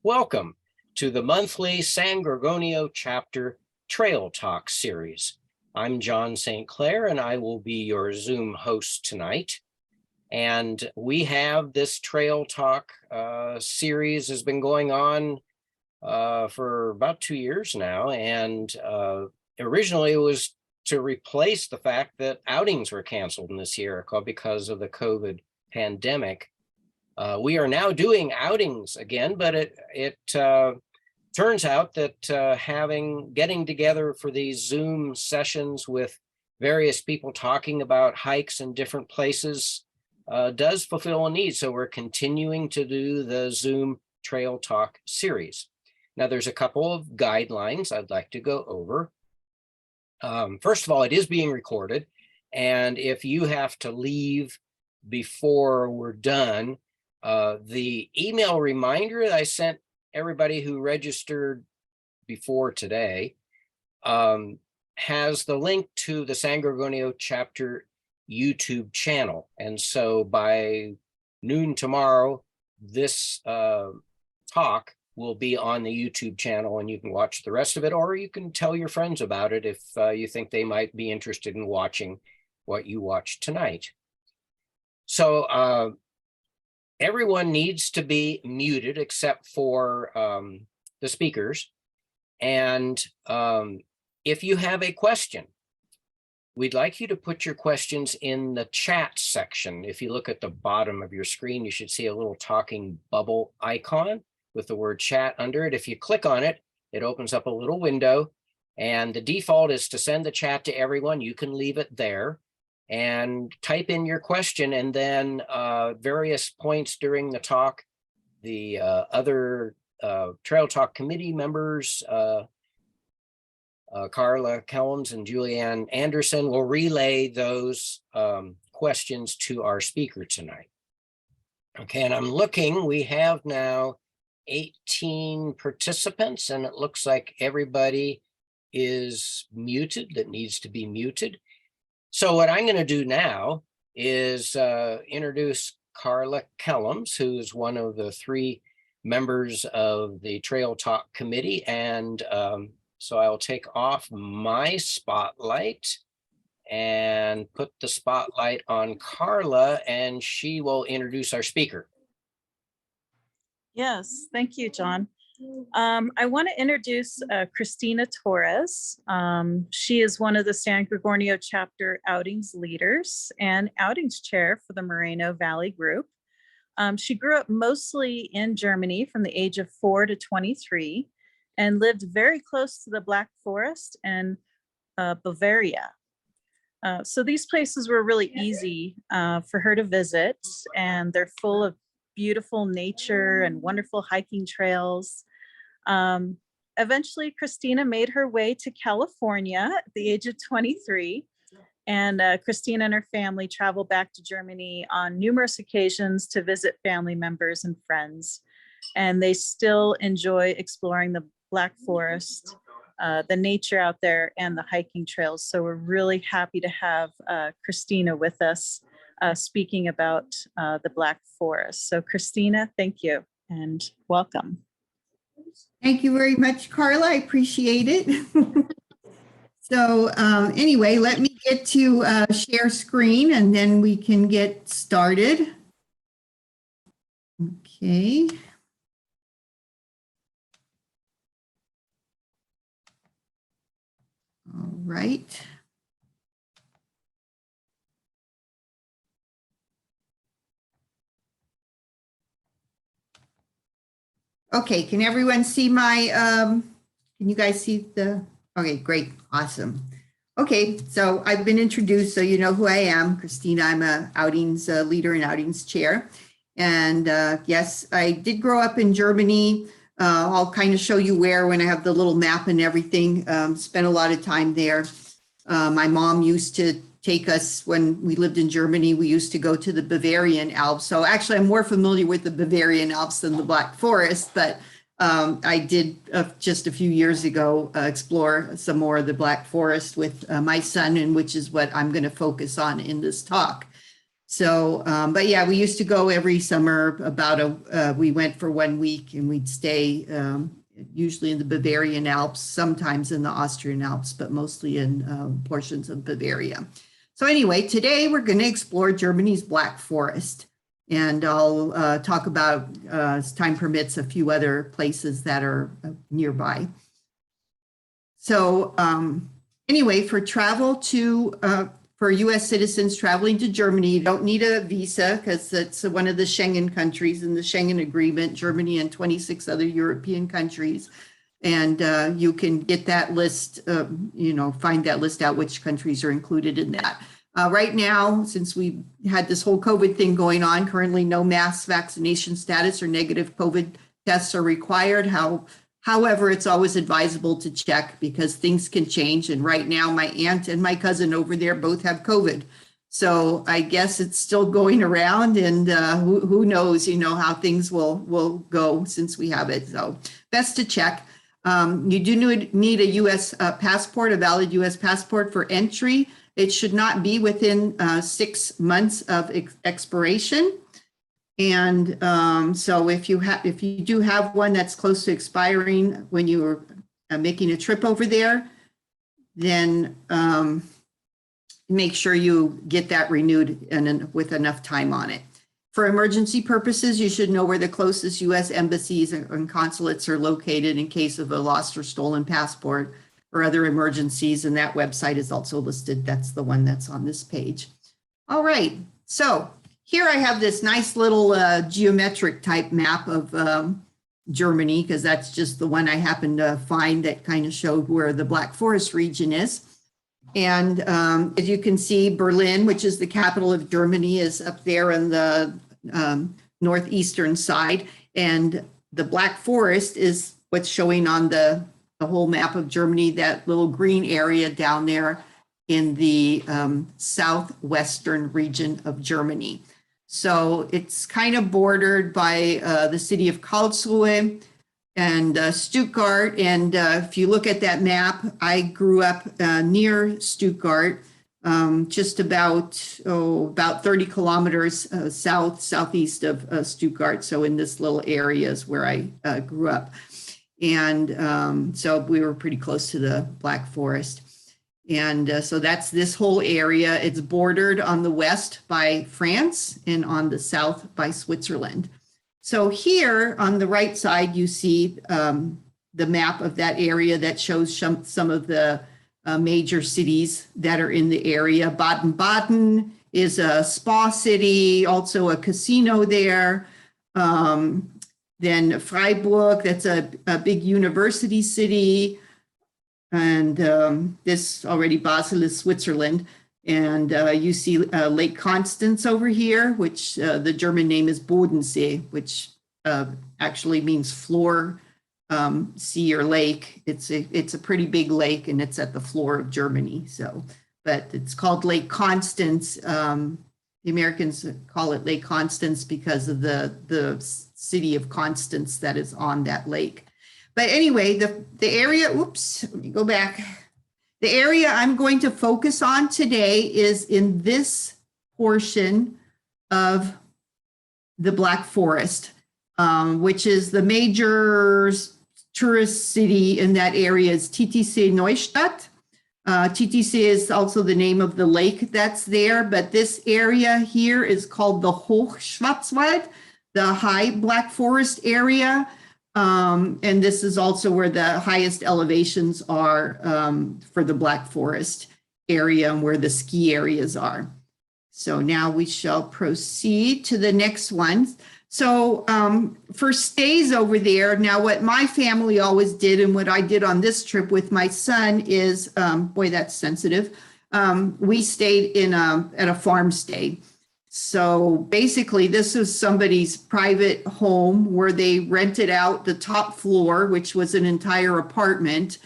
Welcome to the monthly San Gorgonio Chapter Trail Talk series. I'm John St. Clair, and I will be your Zoom host tonight. And we have this Trail Talk series has been going on for about 2 years now. And originally it was to replace the fact that outings were canceled in this year because of the COVID pandemic. We are now doing outings again, but it turns out that getting together for these Zoom sessions with various people talking about hikes in different places does fulfill a need. So we're continuing to do the Zoom Trail Talk series. Now, there's a couple of guidelines I'd like to go over. First of all, it is being recorded. And if you have to leave before we're done, the email reminder that I sent everybody who registered before today has the link to the San Gorgonio Chapter YouTube channel. And so by noon tomorrow, this talk will be on the YouTube channel, and you can watch the rest of it, or you can tell your friends about it if you think they might be interested in watching what you watched tonight. So everyone needs to be muted except for the speakers. And if you have a question, we'd like you to put your questions in the chat section. If you look at the bottom of your screen, you should see a little talking bubble icon with the word chat under it. If you click on it, it opens up a little window, and the default is to send the chat to everyone. You can leave it there and type in your question, and then various points during the talk, the other Trail Talk committee members, Carla Kellums and Julianne Anderson, will relay those questions to our speaker tonight. Okay, and I'm looking, we have now 18 participants, and it looks like everybody is muted that needs to be muted. So what I'm going to do now is introduce Carla Kellums, who is one of the 3 members of the Trail Talk Committee. And so I'll take off my spotlight and put the spotlight on Carla, and she will introduce our speaker. Yes, thank you, John. I want to introduce Christina Torres. She is one of the San Gorgonio Chapter Outings leaders and Outings Chair for the Moreno Valley Group. She grew up mostly in Germany from the age of 4 to 23 and lived very close to the Black Forest and Bavaria. So these places were really easy for her to visit, and they're full of beautiful nature and wonderful hiking trails. Eventually, Christina made her way to California at the age of 23, and Christina and her family traveled back to Germany on numerous occasions to visit family members and friends. And they still enjoy exploring the Black Forest, the nature out there, and the hiking trails. So we're really happy to have Christina with us speaking about the Black Forest. So Christina, thank you and welcome. Thank you very much, Carla. I appreciate it. So anyway, let me get to share screen, and then we can get started. Okay. All right. Okay, can everyone see my, can you guys see the, okay, great, awesome. Okay, so I've been introduced, so you know who I am, Christina. I'm a outings leader and outings chair. And yes, I did grow up in Germany. I'll kind of show you where when I have the little map and everything. Spent a lot of time there. My mom used to take us when we lived in Germany. We used to go to the Bavarian Alps. So actually, I'm more familiar with the Bavarian Alps than the Black Forest, but I did just a few years ago explore some more of the Black Forest with my son, and which is what I'm going to focus on in this talk. So, but yeah, we used to go every summer we went for 1 week and we'd stay usually in the Bavarian Alps, sometimes in the Austrian Alps, but mostly in portions of Bavaria. So anyway, today we're going to explore Germany's Black Forest. And I'll talk about, as time permits, a few other places that are nearby. So anyway, for US citizens traveling to Germany, you don't need a visa because it's one of the Schengen countries in the Schengen Agreement, Germany and 26 other European countries. And you can get that list, find that list out, which countries are included in that. Right now, since we had this whole COVID thing going on, currently no mass vaccination status or negative COVID tests are required. However, it's always advisable to check because things can change. And right now, my aunt and my cousin over there both have COVID. So I guess it's still going around, and who knows, how things will go since we have it. So best to check. You do need a US passport, a valid US passport for entry. It should not be within 6 months of expiration. And so if you do have one that's close to expiring when you are making a trip over there, then make sure you get that renewed and with enough time on it. For emergency purposes, you should know where the closest US embassies and consulates are located in case of a lost or stolen passport or other emergencies, and that website is also listed. That's the one that's on this page. All right, so here I have this nice little geometric type map of Germany, because that's just the one I happened to find that kind of showed where the Black Forest region is. And as you can see, Berlin, which is the capital of Germany, is up there on the northeastern side, and the Black Forest is what's showing on the whole map of Germany, that little green area down there in the southwestern region of Germany. So it's kind of bordered by the city of Karlsruhe and Stuttgart. And if you look at that map, I grew up near Stuttgart, just about 30 kilometers southeast of Stuttgart. So in this little area is where I grew up. And so we were pretty close to the Black Forest. And so that's this whole area. It's bordered on the west by France and on the south by Switzerland. So here on the right side, you see the map of that area that shows some of the major cities that are in the area. Baden-Baden is a spa city, also a casino there. Then Freiburg, that's a big university city. And this already Basel is Switzerland. And you see Lake Constance over here, which the German name is Bodensee, which actually means floor sea or lake. It's a pretty big lake, and it's at the floor of Germany. So, but it's called Lake Constance. The Americans call it Lake Constance because of the city of Constance that is on that lake. But anyway, the area, oops, let me go back. The area I'm going to focus on today is in this portion of the Black Forest, which is the major tourist city in that area is Titisee Neustadt. Titisee is also the name of the lake that's there, but this area here is called the Hochschwarzwald, the High Black Forest area. And this is also where the highest elevations are for the Black Forest area and where the ski areas are. So now we shall proceed to the next one. So for stays over there, now what my family always did and what I did on this trip with my son is, boy, that's sensitive. We stayed at a farm stay. So basically this was somebody's private home where they rented out the top floor, which was an entire apartment.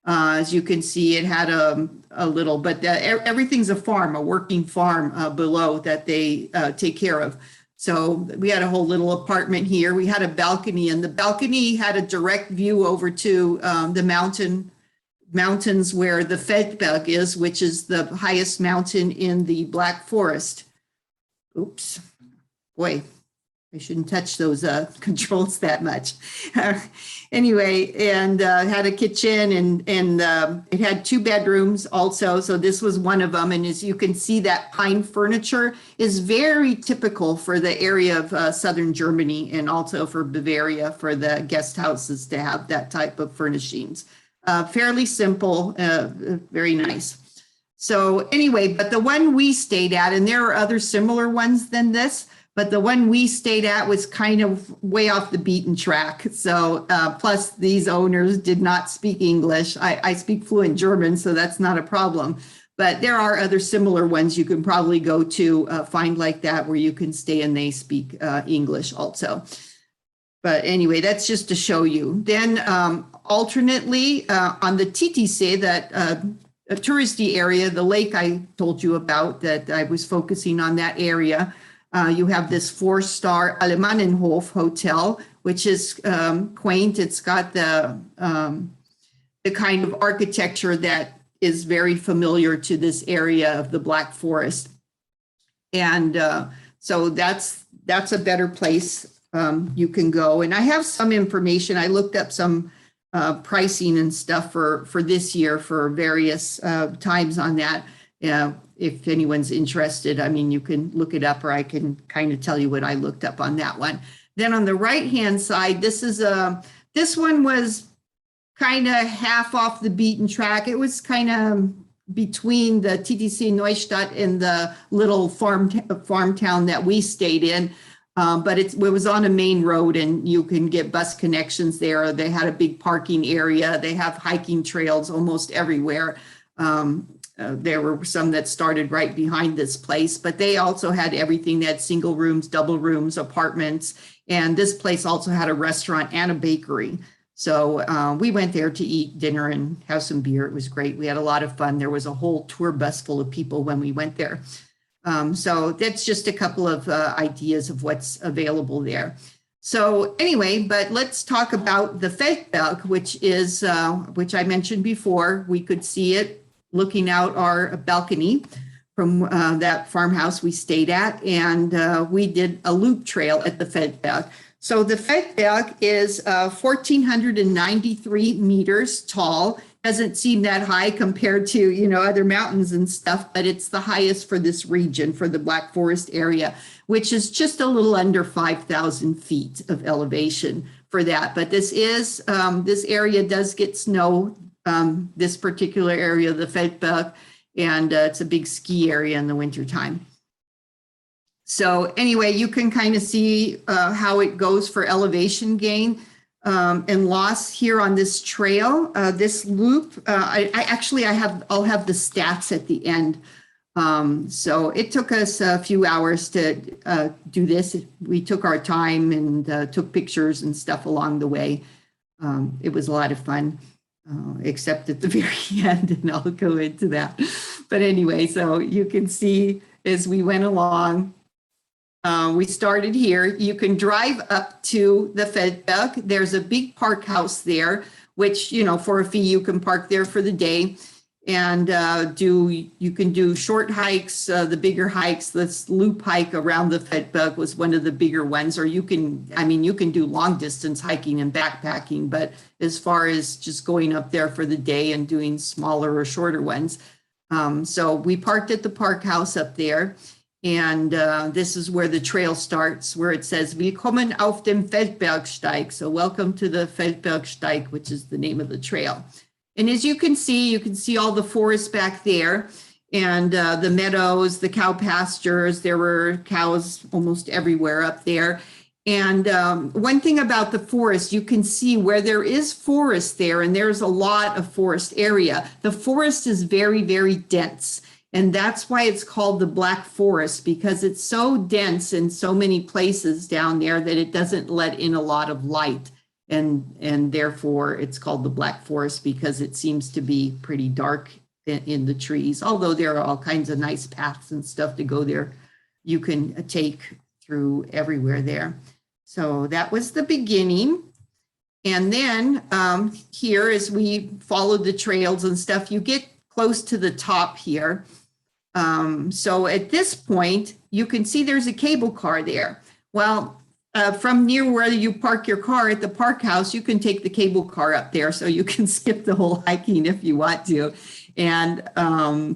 As you can see, it had a little, but everything's a farm, a working farm below that they take care of. So we had a whole little apartment here. We had a balcony, and the balcony had a direct view over to the mountains where the Feldberg is, which is the highest mountain in the Black Forest. Oops, boy, I shouldn't touch those controls that much. Anyway, and had a kitchen and it had 2 bedrooms also. So this was one of them. And as you can see, that pine furniture is very typical for the area of southern Germany and also for Bavaria, for the guest houses to have that type of furnishings. Fairly simple, very nice. So anyway, but the one we stayed at, and there are other similar ones than this, but the one we stayed at was kind of way off the beaten track. So plus these owners did not speak English. I speak fluent German, so that's not a problem. But there are other similar ones you can probably go to find like that where you can stay and they speak English also. But anyway, that's just to show you. Then alternately on the TTC, that a touristy area, the lake I told you about, that I was focusing on that area. You have this 4-star Alemannenhof hotel, which is quaint. It's got the kind of architecture that is very familiar to this area of the Black Forest. And so that's a better place you can go. And I have some information. I looked up some pricing and stuff for this year for various times on that. If anyone's interested, I mean, you can look it up, or I can kind of tell you what I looked up on that one. Then on the right-hand side, this one was kind of half off the beaten track. It was kind of between the TTC Neustadt and the little farm town that we stayed in. But it was on a main road and you can get bus connections there. They had a big parking area. They have hiking trails almost everywhere. There were some that started right behind this place, but they also had everything. They had single rooms, double rooms, apartments. And this place also had a restaurant and a bakery. So we went there to eat dinner and have some beer. It was great. We had a lot of fun. There was a whole tour bus full of people when we went there. So that's just a couple of ideas of what's available there. So anyway, but let's talk about the Feldberg, which I mentioned before. We could see it looking out our balcony from that farmhouse we stayed at, and we did a loop trail at the Feldberg. So the Feldberg is 1,493 meters tall. Doesn't seem that high compared to, you know, other mountains and stuff, but it's the highest for this region, for the Black Forest area, which is just a little under 5,000 feet of elevation for that. But this area does get snow, this particular area of the Feldberg, and it's a big ski area in the wintertime. So anyway, you can kind of see how it goes for elevation gain and loss here on this trail. This loop, I'll have the stats at the end. So it took us a few hours to do this. We took our time and took pictures and stuff along the way. It was a lot of fun, except at the very end, and I'll go into that. But anyway, so you can see as we went along, we started here. You can drive up to the Feldberg. There's a big park house there, which, you know, for a fee, you can park there for the day and you can do short hikes, the bigger hikes. This loop hike around the Feldberg was one of the bigger ones, or you can do long distance hiking and backpacking, but as far as just going up there for the day and doing smaller or shorter ones. So we parked at the park house up there. And this is where the trail starts, where it says, Willkommen auf dem Feldbergsteig. So welcome to the Feldbergsteig, which is the name of the trail. And as you can see all the forest back there and the meadows, the cow pastures. There were cows almost everywhere up there. And one thing about the forest, you can see where there is forest there, and there's a lot of forest area. The forest is very, very dense. And that's why it's called the Black Forest, because it's so dense in so many places down there that it doesn't let in a lot of light. And therefore it's called the Black Forest, because it seems to be pretty dark in the trees, although there are all kinds of nice paths and stuff to go there. You can take through everywhere there. So that was the beginning. And then here, as we followed the trails and stuff, you get close to the top here. So at this point, you can see there's a cable car there. Well, from near where you park your car at the park house, you can take the cable car up there, so you can skip the whole hiking if you want to. And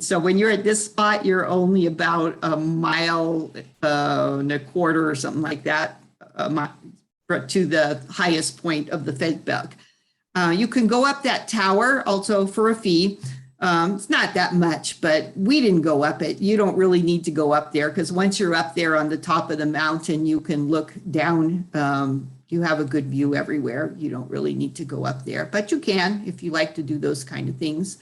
so when you're at this spot, you're only about a mile and a quarter or something like that to the highest point of the Feldberg. You can go up that tower also for a fee. It's not that much, but we didn't go up it. You don't really need to go up there, because once you're up there on the top of the mountain, you can look down. You have a good view everywhere. You don't really need to go up there, but you can if you like to do those kind of things.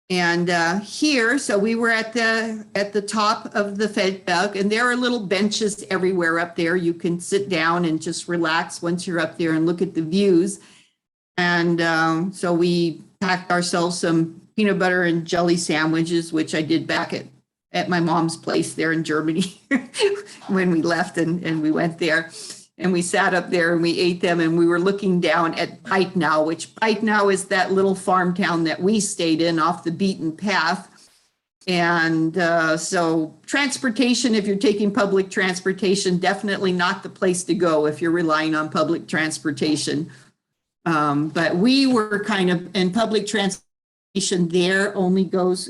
And here, so we were at the top of the Feldberg, and there are little benches everywhere up there. You can sit down and just relax once you're up there and look at the views. And so we packed ourselves some peanut butter and jelly sandwiches, which I did back at my mom's place there in Germany when we left and we went there. And we sat up there and we ate them, and we were looking down at Peitnau, which Peitnau is that little farm town that we stayed in off the beaten path. And so transportation, if you're taking public transportation, definitely not the place to go if you're relying on public transportation. But we were kind of, and public transportation there only goes,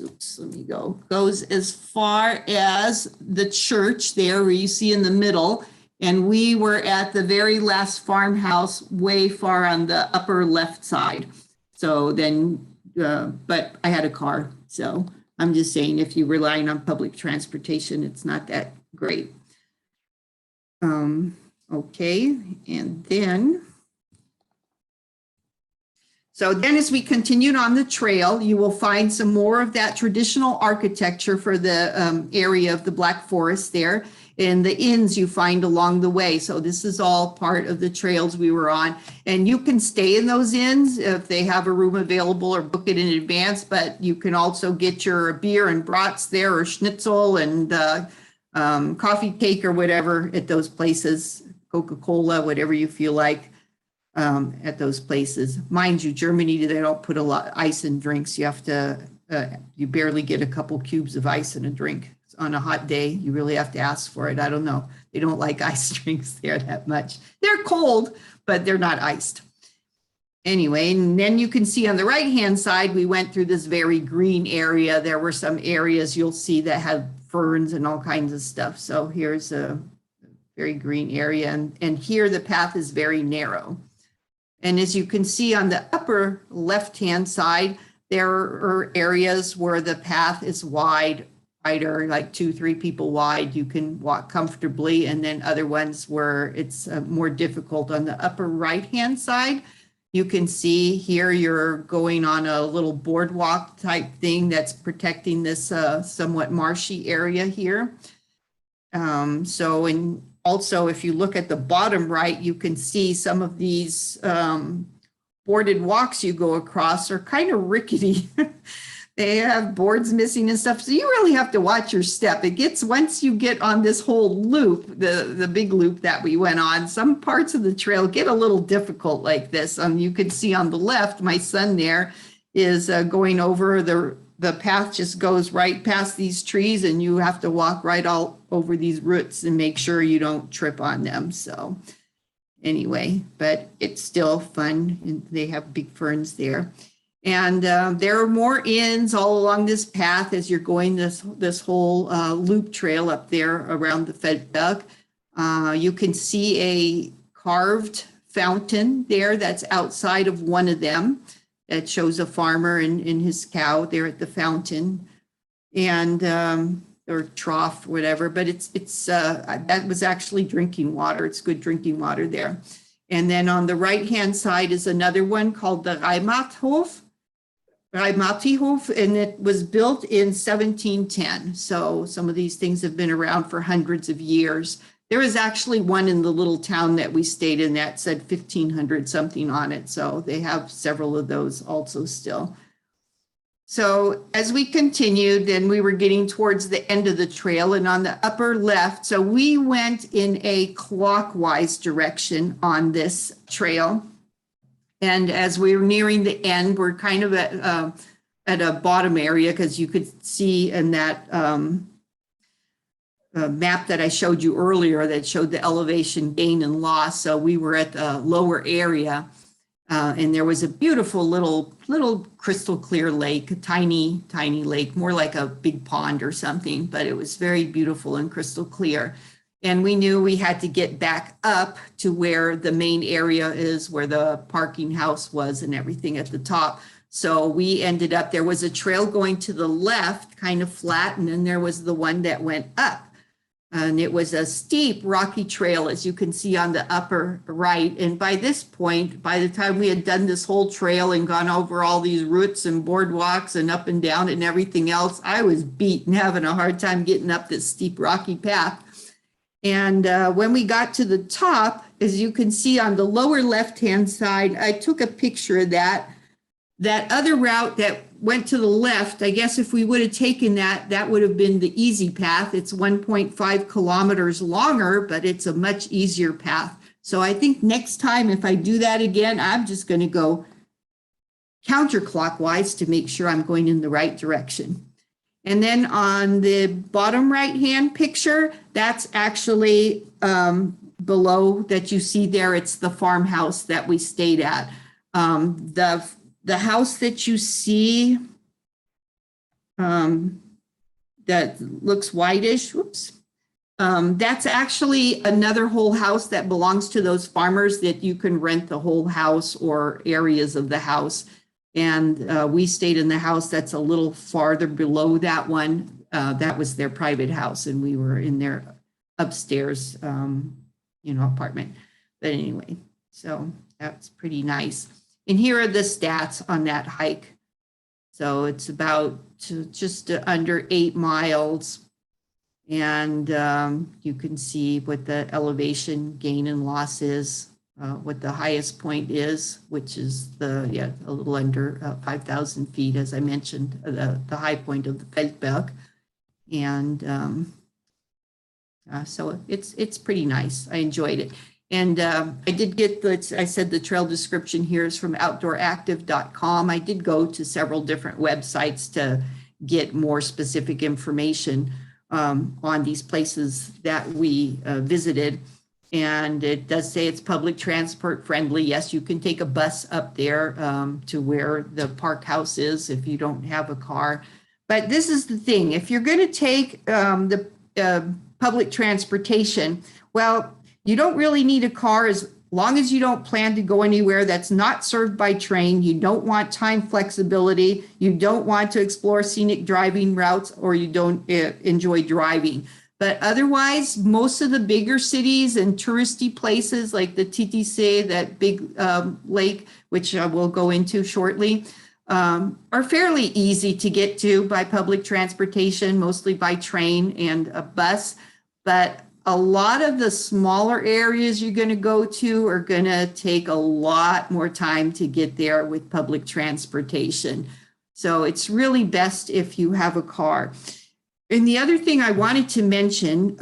goes as far as the church there where you see in the middle. And we were at the very last farmhouse way far on the upper left side. So then, but I had a car. So I'm just saying, if you're relying on public transportation, it's not that great. Okay, and then, so then as we continued on the trail, you will find some more of that traditional architecture for the area of the Black Forest there, and the inns you find along the way. So this is all part of the trails we were on. And you can stay in those inns if they have a room available or book it in advance, but you can also get your beer and brats there, or schnitzel and coffee cake or whatever at those places, Coca-Cola, whatever you feel like. At those places. Mind you, Germany, they don't put a lot of ice in drinks. You have to, you barely get a couple cubes of ice in a drink. On a hot day, you really have to ask for it. I don't know. They don't like ice drinks there that much. They're cold, but they're not iced. Anyway, and then you can see on the right-hand side, we went through this very green area. There were some areas you'll see that had ferns and all kinds of stuff. So here's a very green area. And here the path is very narrow. And as you can see on the upper left-hand side, there are areas where the path is wider, like 2-3 people wide. You can walk comfortably, and then other ones where it's more difficult. On the upper right-hand side, you can see here you're going on a little boardwalk type thing that's protecting this somewhat marshy area here. Also, if you look at the bottom right, you can see some of these boarded walks you go across are kind of rickety. They have boards missing and stuff. So you really have to watch your step. It gets, once you get on this whole loop, the big loop that we went on, some parts of the trail get a little difficult like this. You can see on the left, my son there is going over the path, just goes right past these trees, and you have to walk right all over these roots and make sure you don't trip on them. So anyway, but it's still fun, and they have big ferns there. And there are more inns all along this path as you're going this whole loop trail up there around the Feldberg. You can see a carved fountain there that's outside of one of them. It shows a farmer and his cow there at the fountain, and or trough, whatever. But it's that was actually drinking water. It's good drinking water there. And then on the right-hand side is another one called the Reimarthof, and it was built in 1710. So some of these things have been around for hundreds of years. There was actually one in the little town that we stayed in that said 1500 something on it. So they have several of those also still. So as we continued, then we were getting towards the end of the trail, and on the upper left, so we went in a clockwise direction on this trail. And as we were nearing the end, we're kind of at a bottom area, because you could see in that map that I showed you earlier that showed the elevation gain and loss. So we were at the lower area, and there was a beautiful little crystal clear lake, a tiny lake, more like a big pond or something, but it was very beautiful and crystal clear. And we knew we had to get back up to where the main area is, where the parking house was and everything at the top. So we ended up, there was a trail going to the left, kind of flat, and then there was the one that went up. And it was a steep, rocky trail, as you can see on the upper right. And by this point, by the time we had done this whole trail and gone over all these routes and boardwalks and up and down and everything else, I was beat and having a hard time getting up this steep, rocky path. And when we got to the top, as you can see on the lower left-hand side, I took a picture of that other route that went to the left. I guess if we would have taken that, that would have been the easy path. It's 1.5 kilometers longer, but it's a much easier path. So I think next time, if I do that again, I'm just going to go counterclockwise to make sure I'm going in the right direction. And then on the bottom right-hand picture, that's actually below that you see there. It's the farmhouse that we stayed at. The house that you see that looks whitish, whoops, that's actually another whole house that belongs to those farmers that you can rent the whole house or areas of the house. And we stayed in the house that's a little farther below that one. That was their private house, and we were in their upstairs, apartment. But anyway, so that's pretty nice. And here are the stats on that hike. So it's about just under 8 miles. And you can see what the elevation gain and loss is. What the highest point is, which is a little under 5,000 feet, as I mentioned, the high point of the Feldberg. And so it's pretty nice. I enjoyed it. And I did get I said the trail description here is from outdooractive.com. I did go to several different websites to get more specific information on these places that we visited. And it does say it's public transport friendly. Yes, you can take a bus up there to where the park house is if you don't have a car. But this is the thing, if you're going to take the public transportation, well, you don't really need a car as long as you don't plan to go anywhere that's not served by train. You don't want time flexibility. You don't want to explore scenic driving routes, or you don't enjoy driving. But otherwise, most of the bigger cities and touristy places like the TTC, that big lake, which we'll go into shortly, are fairly easy to get to by public transportation, mostly by train and a bus. But a lot of the smaller areas you're going to go to are going to take a lot more time to get there with public transportation. So it's really best if you have a car. And the other thing I wanted to mention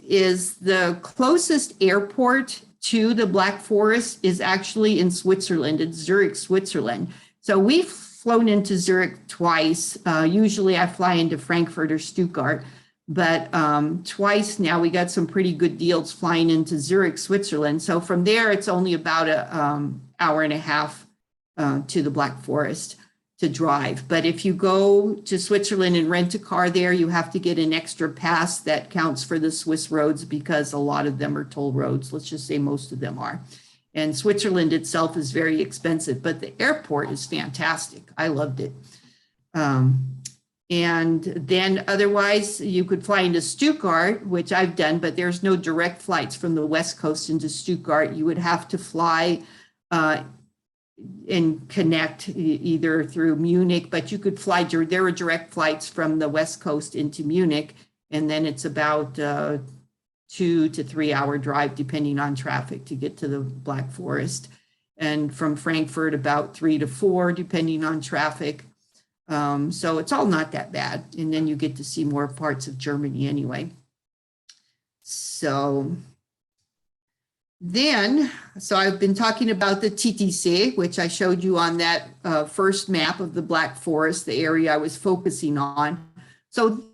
is the closest airport to the Black Forest is actually in Switzerland. It's Zurich, Switzerland. So we've flown into Zurich twice. Usually I fly into Frankfurt or Stuttgart, but twice now. We got some pretty good deals flying into Zurich, Switzerland. So from there, it's only about an hour and a half to the Black Forest to drive. But if you go to Switzerland and rent a car there, you have to get an extra pass that counts for the Swiss roads, because a lot of them are toll roads. Let's just say most of them are. And Switzerland itself is very expensive, but the airport is fantastic. I loved it. And then otherwise you could fly into Stuttgart, which I've done, but there's no direct flights from the West Coast into Stuttgart. You would have to fly and connect either through Munich, but you could fly, there were direct flights from the West Coast into Munich, and then it's about 2 to 3 hour drive depending on traffic to get to the Black Forest. And from Frankfurt about 3 to 4 depending on traffic. So it's all not that bad. And then you get to see more parts of Germany anyway. So I've been talking about the TTC, which I showed you on that first map of the Black Forest, the area I was focusing on. So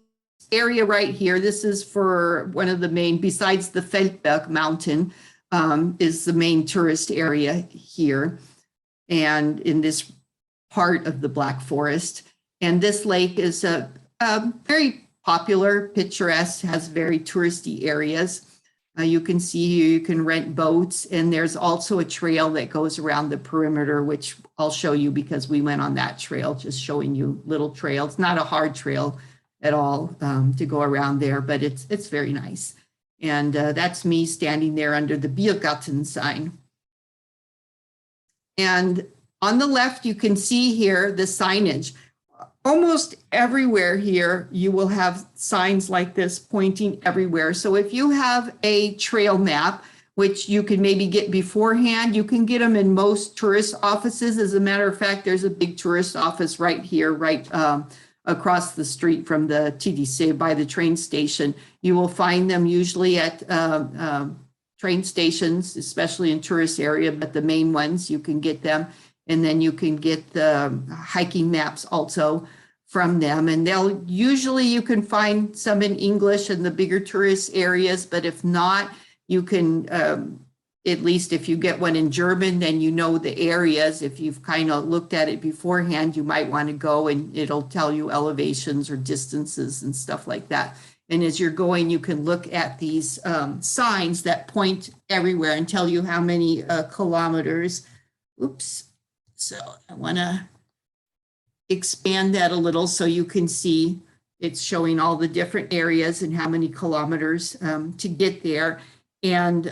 area right here, this is for one of the main, besides the Feldberg Mountain, is the main tourist area here. And in this part of the Black Forest. And this lake is a very popular, picturesque, has very touristy areas. You can see you can rent boats, and there's also a trail that goes around the perimeter, which I'll show you because we went on that trail, just showing you little trails. Not a hard trail at all to go around there, but it's very nice. And that's me standing there under the Biergarten sign. And on the left, you can see here the signage. Almost everywhere here, you will have signs like this pointing everywhere. So if you have a trail map, which you can maybe get beforehand, you can get them in most tourist offices. As a matter of fact, there's a big tourist office right here, right across the street from the TDC by the train station. You will find them usually at train stations, especially in tourist area, but the main ones, you can get them. And then you can get the hiking maps also from them. And they'll usually, you can find some in English in the bigger tourist areas, but if not, you can, at least if you get one in German, then you know the areas. If you've kind of looked at it beforehand, you might want to go and it'll tell you elevations or distances and stuff like that. And as you're going, you can look at these signs that point everywhere and tell you how many kilometers. Oops. So I want to expand that a little so you can see it's showing all the different areas and how many kilometers to get there. And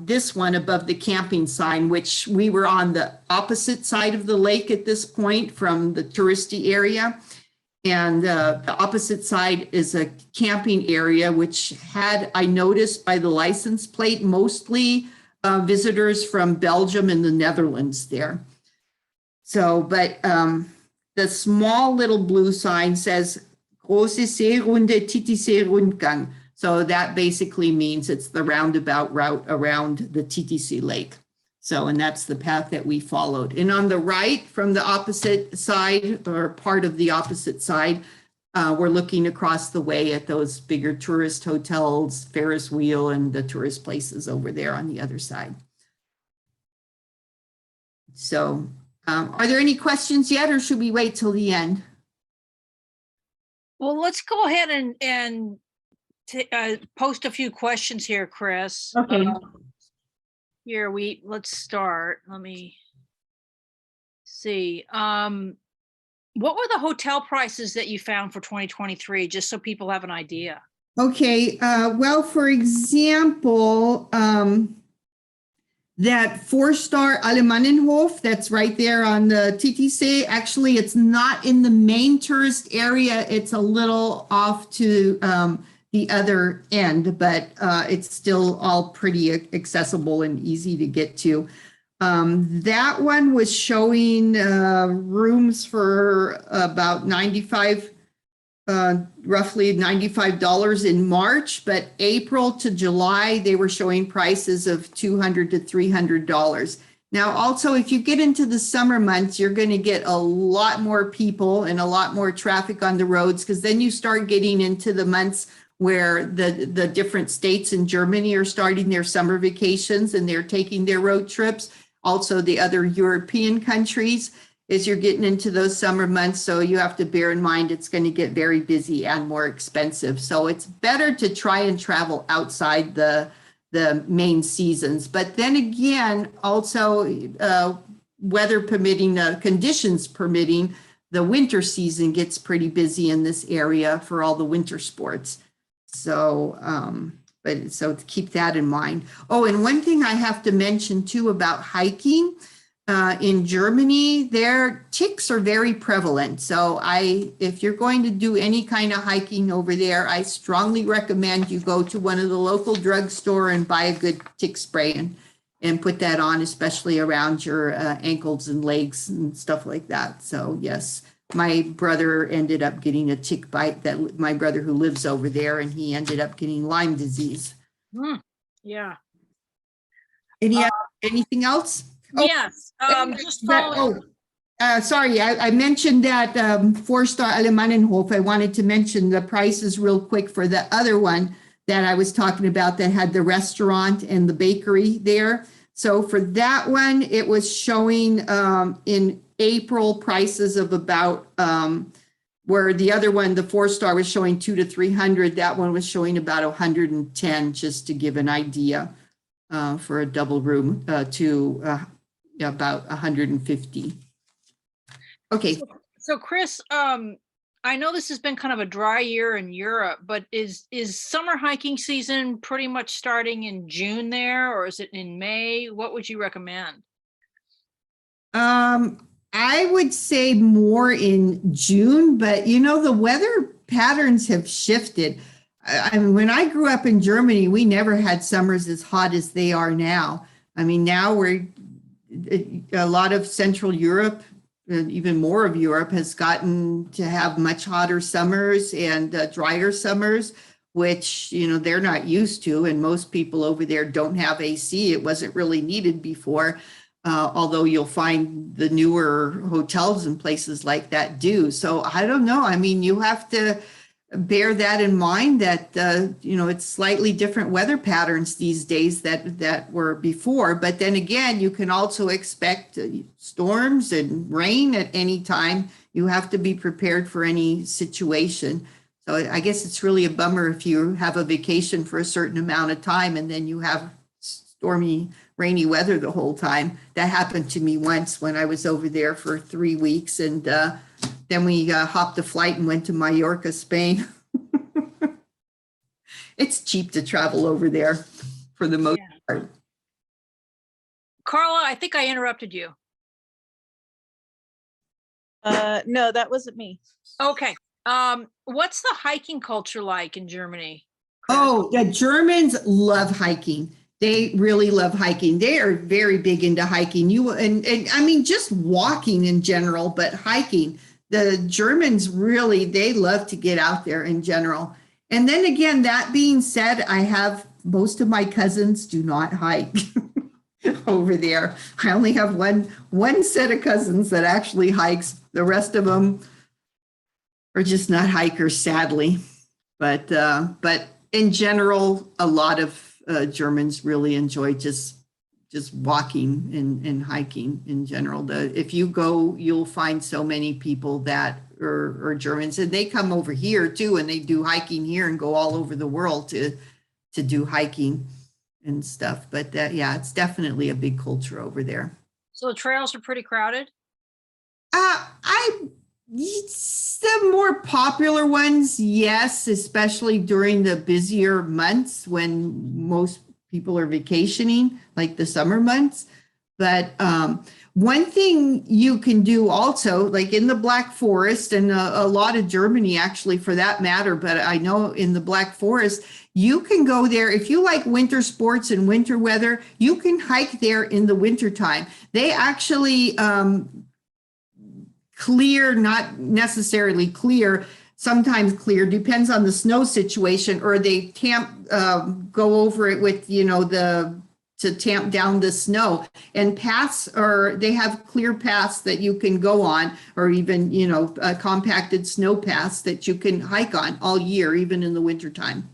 this one above the camping sign, which we were on the opposite side of the lake at this point from the touristy area. And the opposite side is a camping area, which had, I noticed by the license plate, mostly visitors from Belgium and the Netherlands there. So, but the small little blue sign says Große Seerunde TTC Rundgang. So that basically means it's the roundabout route around the TTC Lake. So, and that's the path that we followed. And on the right from the opposite side or part of the opposite side, we're looking across the way at those bigger tourist hotels, Ferris wheel, and the tourist places over there on the other side. So, are there any questions yet, or should we wait till the end? Well, let's go ahead and post a few questions here, Chris. Okay. Here let's start. Let me see. What were the hotel prices that you found for 2023, just so people have an idea? Okay, well, for example, that 4-star Alemannenhof that's right there on the TTC, actually, it's not in the main tourist area. It's a little off to the other end, but it's still all pretty accessible and easy to get to. That one was showing rooms for about roughly $95 in March, but April to July, they were showing prices of $200 to $300. Now, also, if you get into the summer months, you're going to get a lot more people and a lot more traffic on the roads, because then you start getting into the months where the different states in Germany are starting their summer vacations and they're taking their road trips. Also, the other European countries, as you're getting into those summer months. So you have to bear in mind it's going to get very busy and more expensive. So it's better to try and travel outside the main seasons. But then again, also weather permitting, conditions permitting, the winter season gets pretty busy in this area for all the winter sports. So, so to keep that in mind. Oh, and one thing I have to mention too about hiking, in Germany, their ticks are very prevalent. So if you're going to do any kind of hiking over there, I strongly recommend you go to one of the local drugstore and buy a good tick spray and put that on, especially around your ankles and legs and stuff like that. So yes, my brother ended up getting a tick bite, that my brother who lives over there, and he ended up getting Lyme disease. Yeah. Anything else? Yes. Just following. Sorry, I mentioned that 4-star Alemannenhof. I wanted to mention the prices real quick for the other one that I was talking about that had the restaurant and the bakery there. So for that one, it was showing in April prices of about where the other one, the 4-star, was showing 200 to 300. That one was showing about 110, just to give an idea for a double room to about 150. Okay. So Chris, I know this has been kind of a dry year in Europe, but is summer hiking season pretty much starting in June there, or is it in May? What would you recommend? I would say more in June, but the weather patterns have shifted. I mean, when I grew up in Germany, we never had summers as hot as they are now. I mean, now we're a lot of Central Europe, even more of Europe, has gotten to have much hotter summers and drier summers, which, they're not used to. And most people over there don't have AC. It wasn't really needed before, although you'll find the newer hotels and places like that do. So I don't know. I mean, you have to bear that in mind that, it's slightly different weather patterns these days that were before. But then again, you can also expect storms and rain at any time. You have to be prepared for any situation. So I guess it's really a bummer if you have a vacation for a certain amount of time and then you have stormy, rainy weather the whole time. That happened to me once when I was over there for 3 weeks, and then we hopped a flight and went to Mallorca, Spain. It's cheap to travel over there for the most part. Carla, I think I interrupted you. No, that wasn't me. Okay. What's the hiking culture like in Germany, Chris? Oh, the Germans love hiking. They really love hiking. They are very big into hiking. And I mean, just walking in general, but hiking. The Germans really, they love to get out there in general. And then again, that being said, I have most of my cousins do not hike over there. I only have one set of cousins that actually hikes. The rest of them are just not hikers, sadly. But in general, a lot of Germans really enjoy just walking and hiking in general. If you go, you'll find so many people that are Germans, and they come over here too, and they do hiking here and go all over the world to do hiking and stuff. But it's definitely a big culture over there. So the trails are pretty crowded? The more popular ones, yes, especially during the busier months when most people are vacationing, like the summer months. But one thing you can do also, like in the Black Forest, and a lot of Germany actually for that matter, but I know in the Black Forest, you can go there. If you like winter sports and winter weather, you can hike there in the wintertime. They actually clear, not necessarily clear, sometimes clear, depends on the snow situation, or they go over it with, to tamp down the snow, and paths, or they have clear paths that you can go on, or even, compacted snow paths that you can hike on all year, even in the wintertime.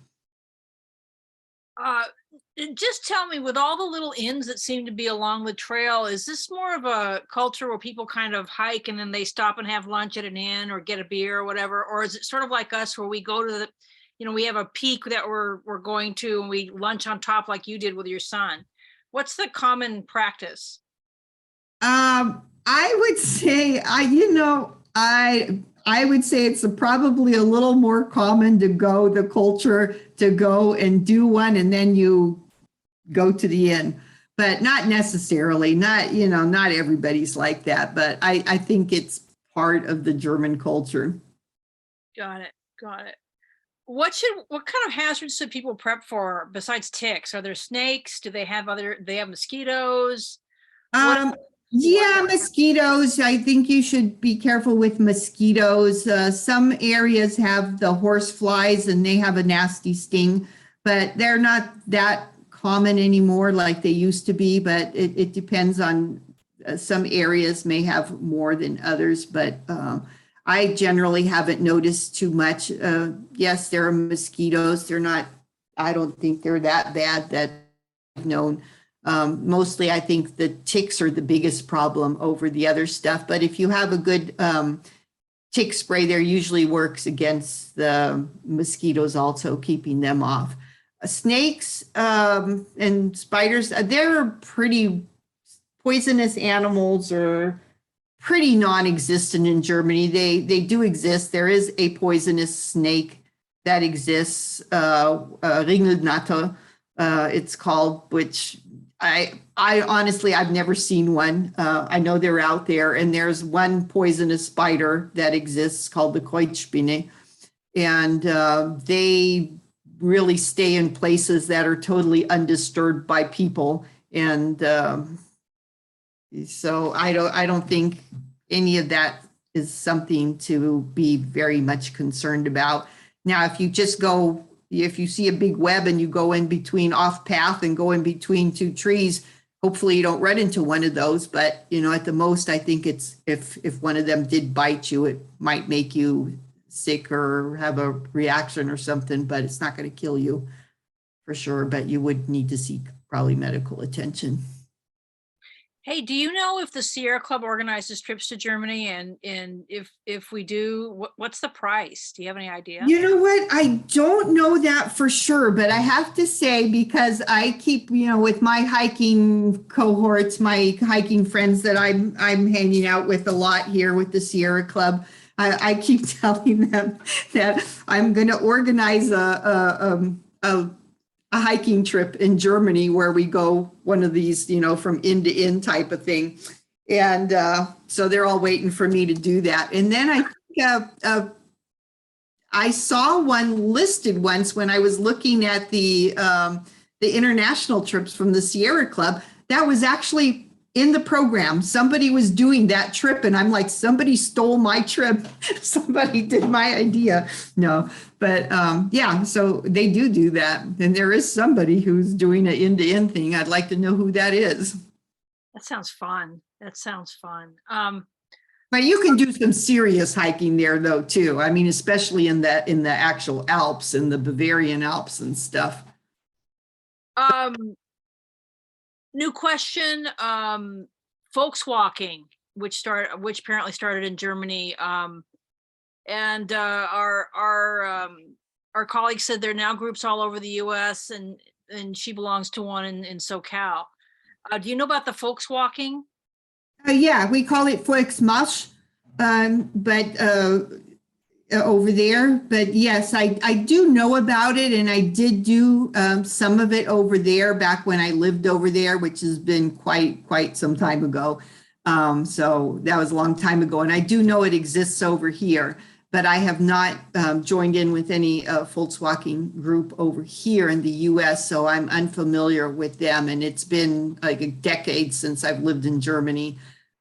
Just tell me, with all the little inns that seem to be along the trail, is this more of a culture where people kind of hike and then they stop and have lunch at an inn or get a beer or whatever? Or is it sort of like us where we go to we have a peak that we're going to and we lunch on top like you did with your son? What's the common practice? I would say, I would say it's probably a little more common the culture to go and do one and then you go to the inn, but not necessarily, not everybody's like that, but I think it's part of the German culture. Got it. What kind of hazards should people prep for besides ticks? Are there snakes? Do they have mosquitoes? Mosquitoes. I think you should be careful with mosquitoes. Some areas have the horse flies and they have a nasty sting, but they're not that common anymore like they used to be, but it depends on some areas may have more than others, but I generally haven't noticed too much. Yes, there are mosquitoes. They're not, I don't think they're that bad that I've known. Mostly, I think the ticks are the biggest problem over the other stuff. But if you have a good tick spray, there usually works against the mosquitoes, also keeping them off. Snakes and spiders, they're pretty poisonous animals, or pretty non-existent in Germany. They do exist. There is a poisonous snake that exists, Ringelnatter, it's called, which I honestly, I've never seen one. I know they're out there, and there's one poisonous spider that exists called the Kreuzspinne, and they really stay in places that are totally undisturbed by people. And so I don't think any of that is something to be very much concerned about. Now, if you just go, if you see a big web and you go in between off path and go in between two trees, hopefully you don't run into one of those. But, you know, at the most, I think it's if one of them did bite you, it might make you sick or have a reaction or something, but it's not going to kill you for sure. But you would need to seek probably medical attention. Hey, do you know if the Sierra Club organizes trips to Germany, and if we do, what's the price? Do you have any idea? You know what? I don't know that for sure, but I have to say, because I keep, you know, with my hiking cohorts, my hiking friends that I'm hanging out with a lot here with the Sierra Club, I keep telling them that I'm going to organize a hiking trip in Germany where we go one of these, you know, from inn to inn type of thing. And so they're all waiting for me to do that. And then I think I saw one listed once when I was looking at the international trips from the Sierra Club. That was actually in the program. Somebody was doing that trip, and I'm like, somebody stole my trip. Somebody did my idea. No, but yeah, so they do that. And there is somebody who's doing an end-to-end thing. I'd like to know who that is. That sounds fun. That sounds fun. But you can do some serious hiking there though, too. I mean, especially in the actual Alps and the Bavarian Alps and stuff. New question, folks walking, which apparently started in Germany. And our colleague said there are now groups all over the US, and she belongs to one in SoCal. Do you know about the folks walking? Yeah, we call it Volksmarsch, but over there. But yes, I do know about it, and I did do some of it over there back when I lived over there, which has been quite some time ago. So that was a long time ago, and I do know it exists over here, but I have not joined in with any Volkswalking group over here in the US, so I'm unfamiliar with them, and it's been like a decade since I've lived in Germany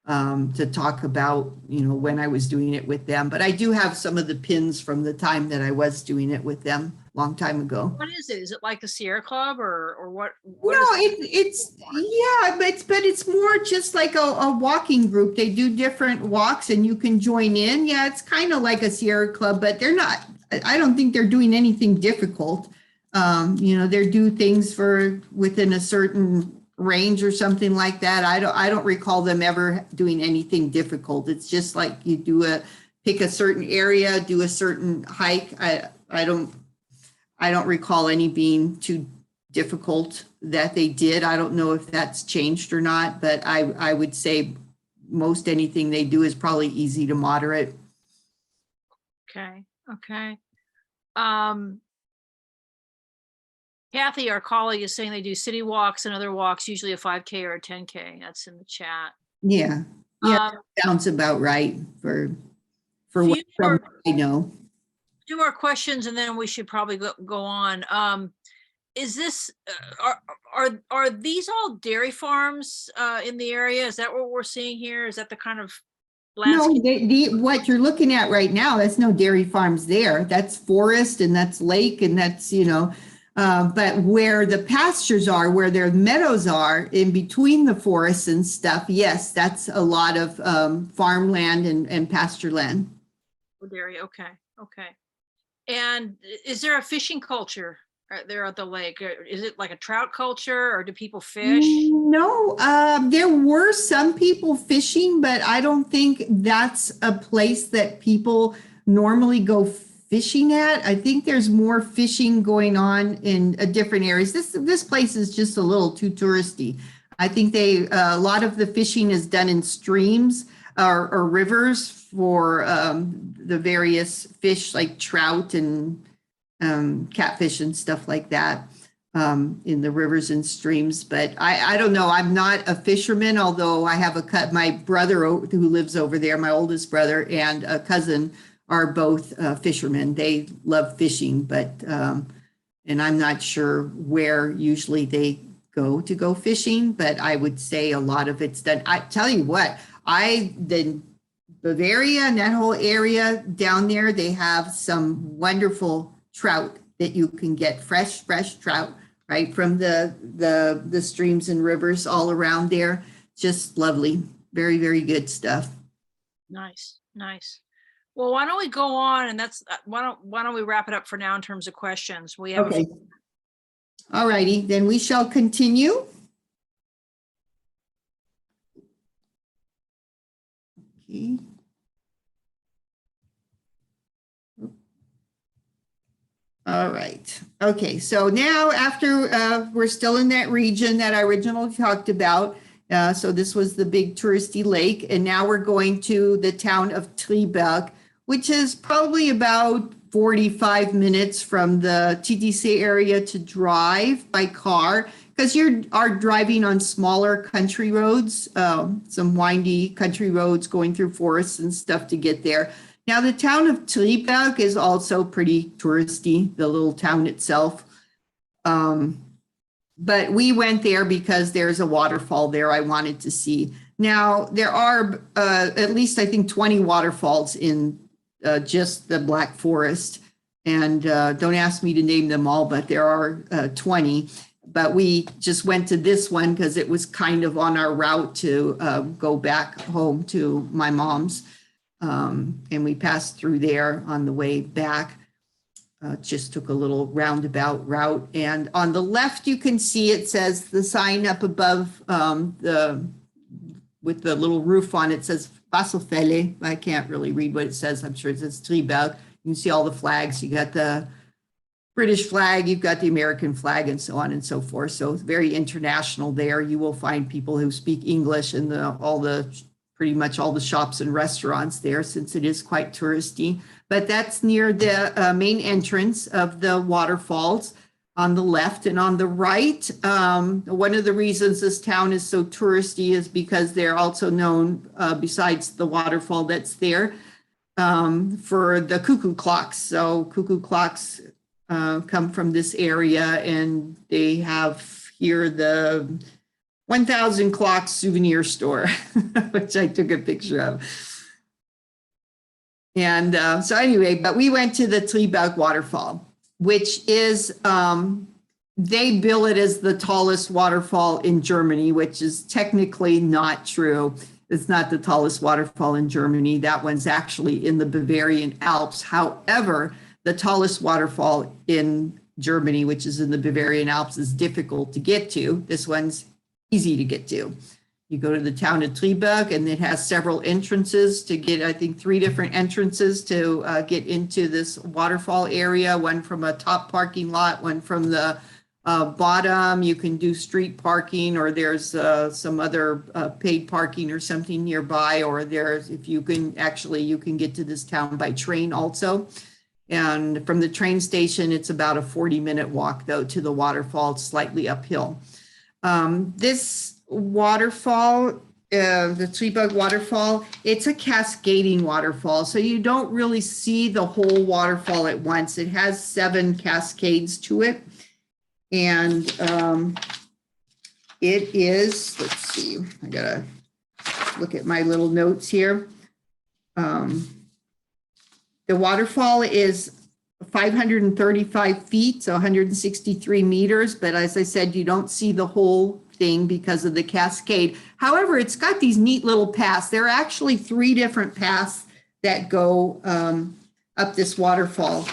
to talk about, you know, when I was doing it with them. But I do have some of the pins from the time that I was doing it with them a long time ago. What is it? Is it like the Sierra Club or what? No, it's yeah, but it's more just like a walking group. They do different walks and you can join in. Yeah, it's kind of like a Sierra Club, but they're not, I don't think they're doing anything difficult. You know, they do things for within a certain range or something like that. I don't recall them ever doing anything difficult. It's just like you pick a certain area, do a certain hike. I don't recall any being too difficult that they did. I don't know if that's changed or not, but I would say most anything they do is probably easy to moderate. Okay. Kathy, our colleague, is saying they do city walks and other walks, usually a 5K or a 10K. That's in the chat. Yeah, sounds about right for what I know. 2 more questions, and then we should probably go on. Is this are these all dairy farms in the area? Is that what we're seeing here? Is that the kind of landscape? No, what you're looking at right now, that's no dairy farms there. That's forest and that's lake, and that's, you know, But where the pastures are, where their meadows are in between the forests and stuff, yes, that's a lot of farmland and pasture land. Wood area, okay, okay. And is there a fishing culture there at the lake? Is it like a trout culture, or do people fish? No, there were some people fishing, but I don't think that's a place that people normally go fishing at. I think there's more fishing going on in different areas. This place is just a little too touristy. I think a lot of the fishing is done in streams or rivers for the various fish like trout and catfish and stuff like that in the rivers and streams. But I don't know. I'm not a fisherman, although I have my brother who lives over there, my oldest brother, and a cousin are both fishermen. They love fishing, but and I'm not sure where usually they go fishing, but I would say a lot of it's done. I tell you what, the Bavaria and that whole area down there, they have some wonderful trout that you can get, fresh trout right from the streams and rivers all around there. Just lovely. Very, very good stuff. Nice. Well, why don't we go on, and why don't we wrap it up for now in terms of questions? We have Okay. All righty, then we shall continue. Okay. All right. Okay. So now after we're still in that region that I originally talked about. So this was the big touristy lake. And now we're going to the town of Triberg, which is probably about 45 minutes from the TTC area to drive by car, because you are driving on smaller country roads, some windy country roads going through forests and stuff to get there. Now, the town of Triberg is also pretty touristy, the little town itself. But we went there because there's a waterfall there I wanted to see. Now, there are at least, I think, 20 waterfalls in just the Black Forest. And don't ask me to name them all, but there are 20. But we just went to this one because it was kind of on our route to go back home to my mom's. And we passed through there on the way back. Just took a little roundabout route. And on the left, you can see it says the sign up above with the little roof on it says Wasserfälle. I can't really read what it says. I'm sure it says Triberg. You can see all the flags. You got the British flag, you've got the American flag, and so on and so forth. So it's very international there. You will find people who speak English in pretty much all the shops and restaurants there, since it is quite touristy. But that's near the main entrance of the waterfalls on the left. And on the right, one of the reasons this town is so touristy is because they're also known, besides the waterfall that's there, for the cuckoo clocks. So cuckoo clocks come from this area, and they have here the 1000 Clocks souvenir store, which I took a picture of. And so anyway, but we went to the Triberg waterfall, which is, they bill it as the tallest waterfall in Germany, which is technically not true. It's not the tallest waterfall in Germany. That one's actually in the Bavarian Alps. However, the tallest waterfall in Germany, which is in the Bavarian Alps, is difficult to get to. This one's easy to get to. You go to the town of Triberg, and it has several entrances to get, I think, 3 different entrances to get into this waterfall area, one from a top parking lot, one from the bottom. You can do street parking, or there's some other paid parking or something nearby, or there's, if you can get to this town by train also. And from the train station, it's about a 40-minute walk, though, to the waterfall. It's slightly uphill. This waterfall, the Triberg waterfall, it's a cascading waterfall. So you don't really see the whole waterfall at once. It has 7 cascades to it. And it is, let's see, I gotta look at my little notes here. The waterfall is 535 feet, so 163 meters. But as I said, you don't see the whole thing because of the cascade. However, it's got these neat little paths. There are actually 3 different paths that go up this waterfall.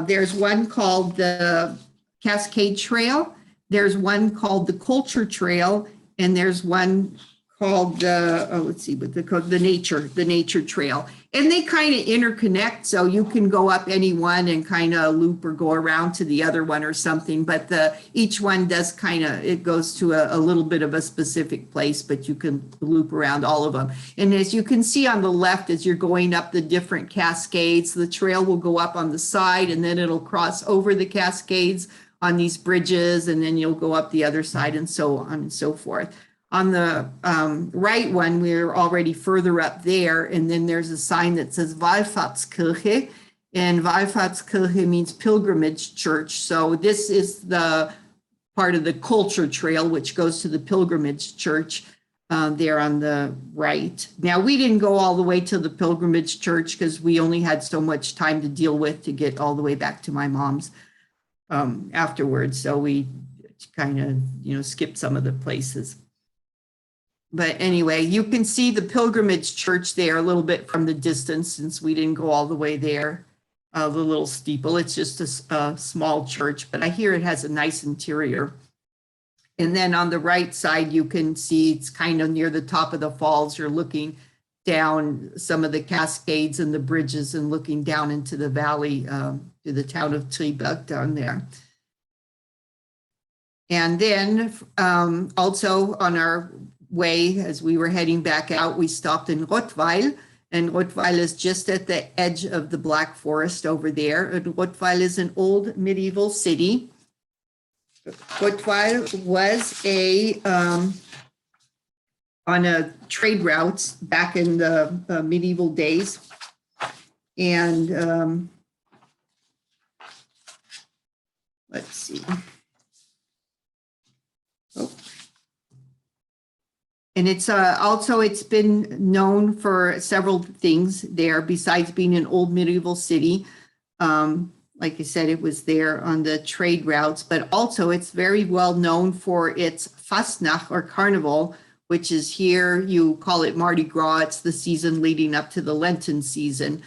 There's one called the Cascade Trail. There's one called the Culture Trail, and there's one called the Nature Trail. And they kind of interconnect, so you can go up any one and kind of loop or go around to the other one or something. But each one does it goes to a little bit of a specific place, but you can loop around all of them. And as you can see on the left, as you're going up the different cascades, the trail will go up on the side, and then it'll cross over the cascades on these bridges, and then you'll go up the other side, and so on and so forth. On the right one, we're already further up there, and then there's a sign that says Wallfahrtskirche, and Wallfahrtskirche means pilgrimage church. So this is the part of the Culture Trail, which goes to the pilgrimage church there on the right. Now, we didn't go all the way to the pilgrimage church because we only had so much time to deal with to get all the way back to my mom's afterwards. So we kind of, skipped some of the places. But anyway, you can see the pilgrimage church there a little bit from the distance, since we didn't go all the way there, the little steeple. It's just a small church, but I hear it has a nice interior. And then on the right side, you can see it's kind of near the top of the falls. You're looking down some of the cascades and the bridges and looking down into the valley to the town of Triberg down there. And then also on our way, as we were heading back out, we stopped in Rottweil, and Rottweil is just at the edge of the Black Forest over there. And Rottweil is an old medieval city. Rottweil was on a trade route back in the medieval days, and let's see. And it's it's been known for several things there besides being an old medieval city. Like I said, it was there on the trade routes, but also it's very well known for its Fastnacht or Carnival, which is here, you call it Mardi Gras. It's the season leading up to the Lenten season.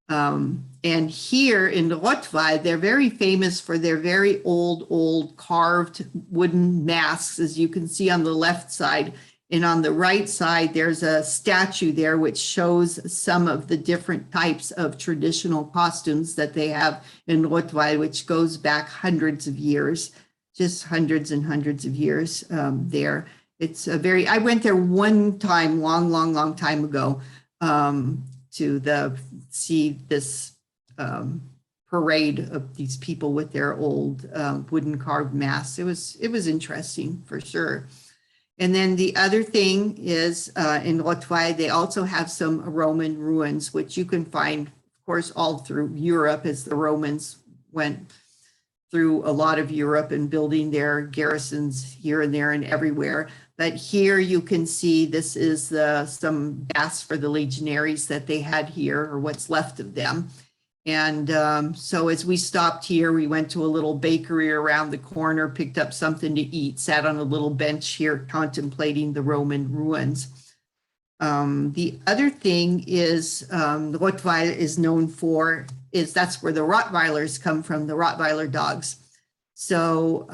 And here in Rottweil, they're very famous for their very old carved wooden masks, as you can see on the left side. And on the right side, there's a statue there which shows some of the different types of traditional costumes that they have in Rottweil, which goes back hundreds of years, just hundreds and hundreds of years there. It's I went there one time, long time ago to see this parade of these people with their old wooden carved masks. It was interesting for sure. And then the other thing is in Rottweil, they also have some Roman ruins, which you can find, of course, all through Europe, as the Romans went through a lot of Europe and building their garrisons here and there and everywhere. But here you can see this is some baths for the legionaries that they had here, or what's left of them. And so as we stopped here, we went to a little bakery around the corner, picked up something to eat, sat on a little bench here contemplating the Roman ruins. The other thing is Rottweil is known for, that's where the Rottweilers come from, the Rottweiler dogs. So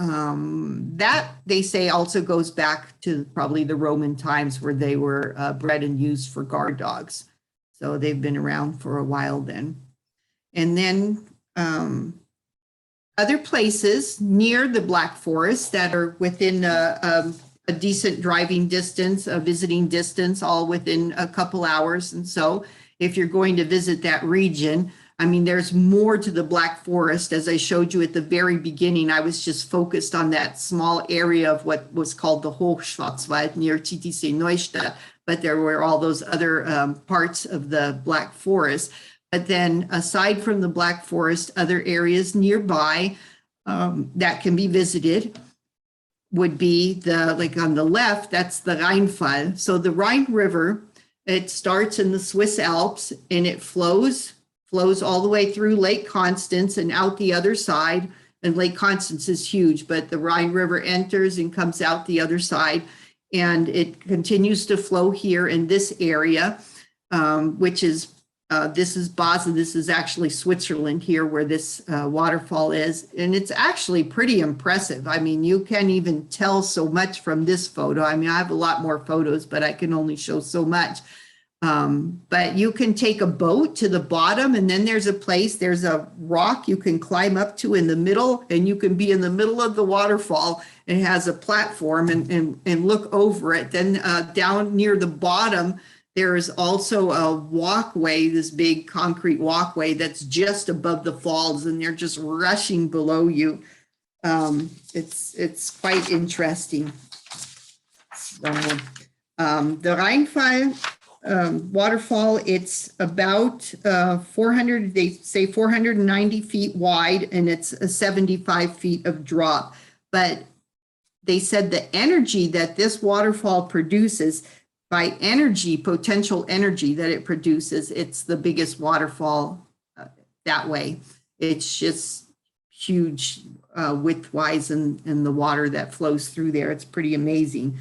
that, they say, also goes back to probably the Roman times, where they were bred and used for guard dogs. So they've been around for a while then. And then other places near the Black Forest that are within a decent driving distance, a visiting distance, all within a couple hours. And so if you're going to visit that region, I mean, there's more to the Black Forest. As I showed you at the very beginning, I was just focused on that small area of what was called the Hochschwarzwald near Titisee Neustadt, but there were all those other parts of the Black Forest. But then aside from the Black Forest, other areas nearby that can be visited would be like on the left, that's the Rheinfall. So the Rhine River, it starts in the Swiss Alps and it flows flows all the way through Lake Constance and out the other side. And Lake Constance is huge, but the Rhine River enters and comes out the other side. And it continues to flow here in this area, which is, this is Basel. This is actually Switzerland here where this waterfall is. And it's actually pretty impressive. I mean, you can't even tell so much from this photo. I mean, I have a lot more photos, but I can only show so much. But you can take a boat to the bottom, and then there's a rock you can climb up to in the middle, and you can be in the middle of the waterfall. It has a platform and look over it. Then down near the bottom, there is also a walkway, this big concrete walkway that's just above the falls, and they're just rushing below you. It's quite interesting. So, the Rheinfall waterfall, it's about 400, they say 490 feet wide, and it's a 75 feet of drop. But they said the energy that this waterfall produces, by energy, potential energy that it produces, it's the biggest waterfall that way. It's just huge width-wise, and the water that flows through there, it's pretty amazing.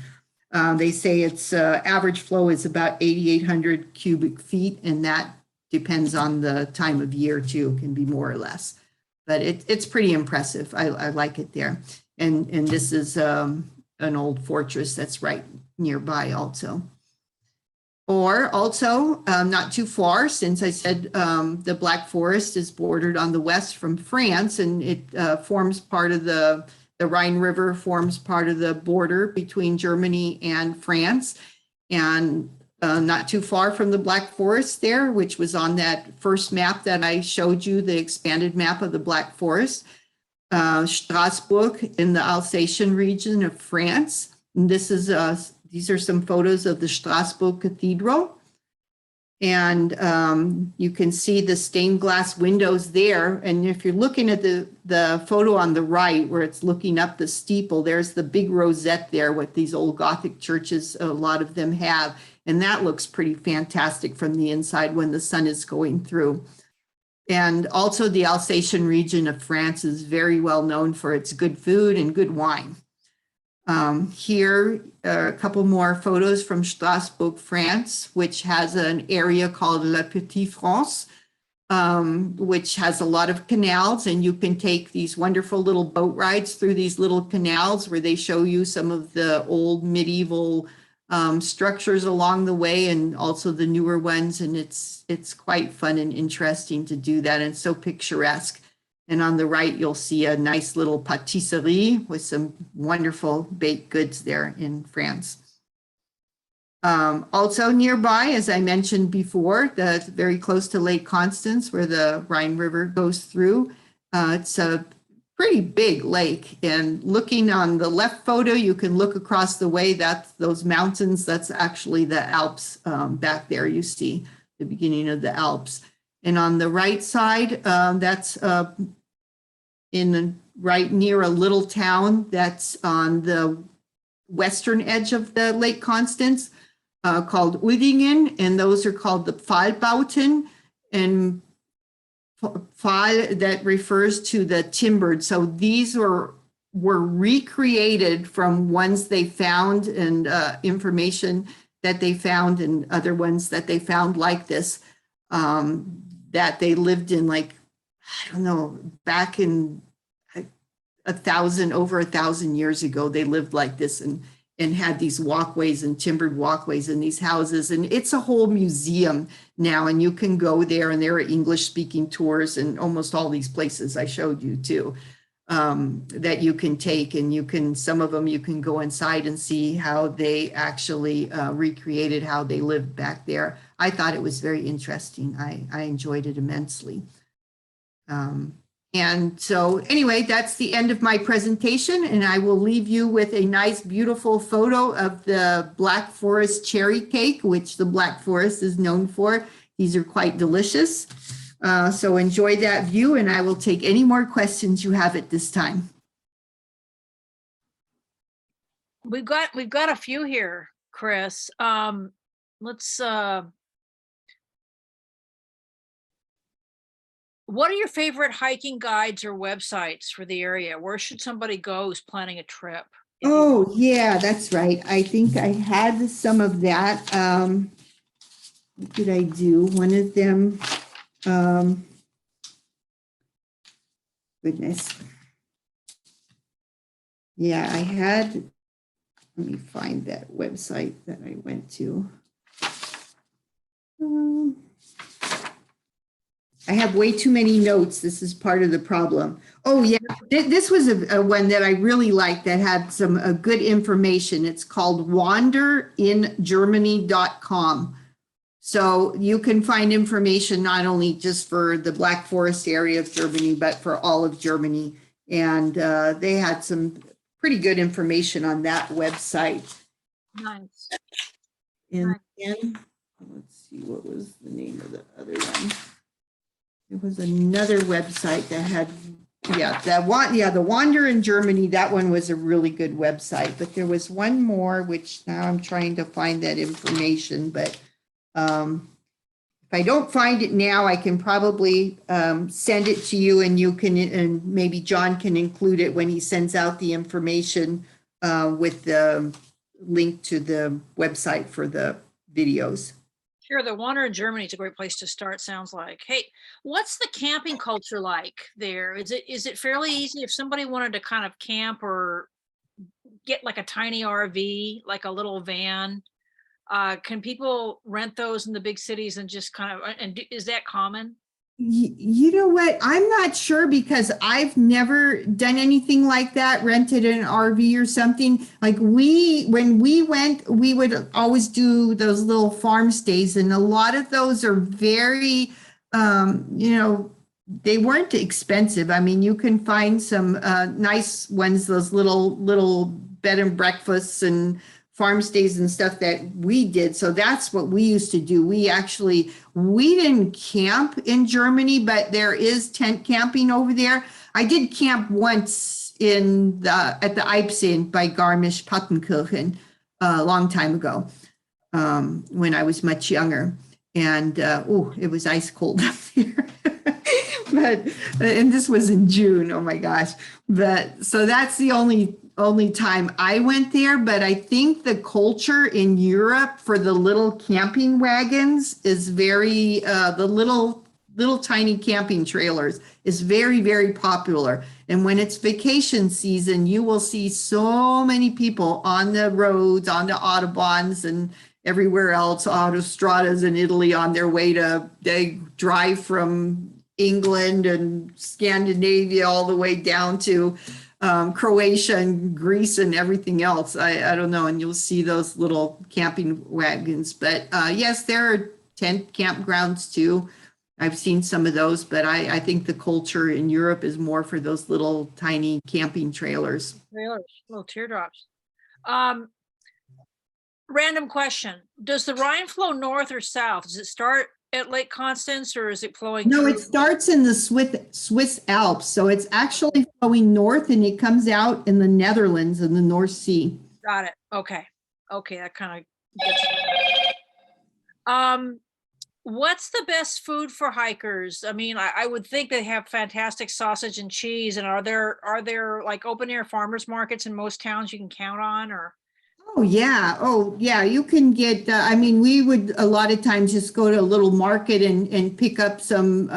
They say its average flow is about 8,800 cubic feet, and that depends on the time of year too, can be more or less. But it's pretty impressive. I like it there. And this is an old fortress that's right nearby also. Or also, not too far, since I said the Black Forest is bordered on the west from France, and it forms part of the Rhine River forms part of the border between Germany and France. And not too far from the Black Forest there, which was on that first map that I showed you, the expanded map of the Black Forest, Strasbourg in the Alsatian region of France. And this is these are some photos of the Strasbourg Cathedral. And you can see the stained glass windows there. And if you're looking at the photo on the right, where it's looking up the steeple, there's the big rosette there, what these old Gothic churches, a lot of them have. And that looks pretty fantastic from the inside when the sun is going through. And also the Alsatian region of France is very well known for its good food and good wine. Here are a couple more photos from Strasbourg, France, which has an area called La Petite France, which has a lot of canals, and you can take these wonderful little boat rides through these little canals where they show you some of the old medieval structures along the way, and also the newer ones. And it's quite fun and interesting to do that, and so picturesque. And on the right, you'll see a nice little patisserie with some wonderful baked goods there in France. Also nearby, as I mentioned before, that's very close to Lake Constance, where the Rhine River goes through. It's a pretty big lake. And looking on the left photo, you can look across the way. That's those mountains. That's actually the Alps back there. You see the beginning of the Alps. And on the right side, that's right near a little town that's on the western edge of the Lake Constance, called Udingen, and those are called the Pfahlbauten, and Pfahl, that refers to the timbered. So these were recreated from ones they found, and information that they found, and other ones that they found like this, that they lived in, like, I don't know, back in over 1,000 years ago, they lived like this, and had these walkways and timbered walkways in these houses. And it's a whole museum now, and you can go there, and there are English speaking tours in almost all these places I showed you too, that you can take, and some of them you can go inside and see how they actually recreated how they lived back there. I thought it was very interesting. I enjoyed it immensely. And so anyway, that's the end of my presentation, and I will leave you with a nice, beautiful photo of the Black Forest cherry cake, which the Black Forest is known for. These are quite delicious. So enjoy that view, and I will take any more questions you have at this time. We've got a few here, Chris. Let's What are your favorite hiking guides or websites for the area? Where should somebody go who's planning a trip? Oh, yeah, that's right. I think I had some of that. What did I do? One of them, goodness. Yeah, I had, let me find that website that I went to. I have way too many notes. This is part of the problem. Oh, yeah. This was a one that I really liked that had some good information. It's called wanderingermany.com. So you can find information not only just for the Black Forest area of Germany, but for all of Germany. And they had some pretty good information on that website. Nice. And then, let's see, what was the name of the other one? There was another website that had, the Wander in Germany. That one was a really good website, but there was one more, which now I'm trying to find that information, but if I don't find it now, I can probably send it to you, and you can, and maybe John can include it when he sends out the information with the link to the website for the videos. Sure, the Wander in Germany is a great place to start, sounds like. Hey, what's the camping culture like there? Is it fairly easy if somebody wanted to kind of camp or get like a tiny RV, like a little van? Can people rent those in the big cities and just kind of, is that common? You know what? I'm not sure, because I've never done anything like that, rented an RV or something. Like when we went, we would always do those little farm stays, and a lot of those are very, they weren't expensive. I mean, you can find some nice ones, those little bed and breakfasts and farm stays and stuff that we did. So that's what we used to do. We didn't camp in Germany, but there is tent camping over there. I did camp once at the Eibsee by Garmisch-Partenkirchen a long time ago, when I was much younger. And it was ice cold up there. And this was in June. Oh my gosh. But so that's the only time I went there. But I think the culture in Europe for the little camping wagons is very, the little tiny camping trailers is very, very popular. And when it's vacation season, you will see so many people on the roads, on the Autobahns and everywhere else, autostradas in Italy, on their way they drive from England and Scandinavia all the way down to Croatia and Greece and everything else. I don't know. And you'll see those little camping wagons. But yes, there are tent campgrounds too. I've seen some of those, but I think the culture in Europe is more for those little tiny camping trailers. Little teardrops. Random question. Does the Rhine flow north or south? Does it start at Lake Constance, or is it flowing? No, it starts in the Swiss Alps. So it's actually flowing north, and it comes out in the Netherlands in the North Sea. Got it. Okay. That kind of gets it. What's the best food for hikers? I mean, I would think they have fantastic sausage and cheese. And are there like open air farmers markets in most towns you can count on, or? Oh, yeah. You can get, we would a lot of times just go to a little market and pick up some,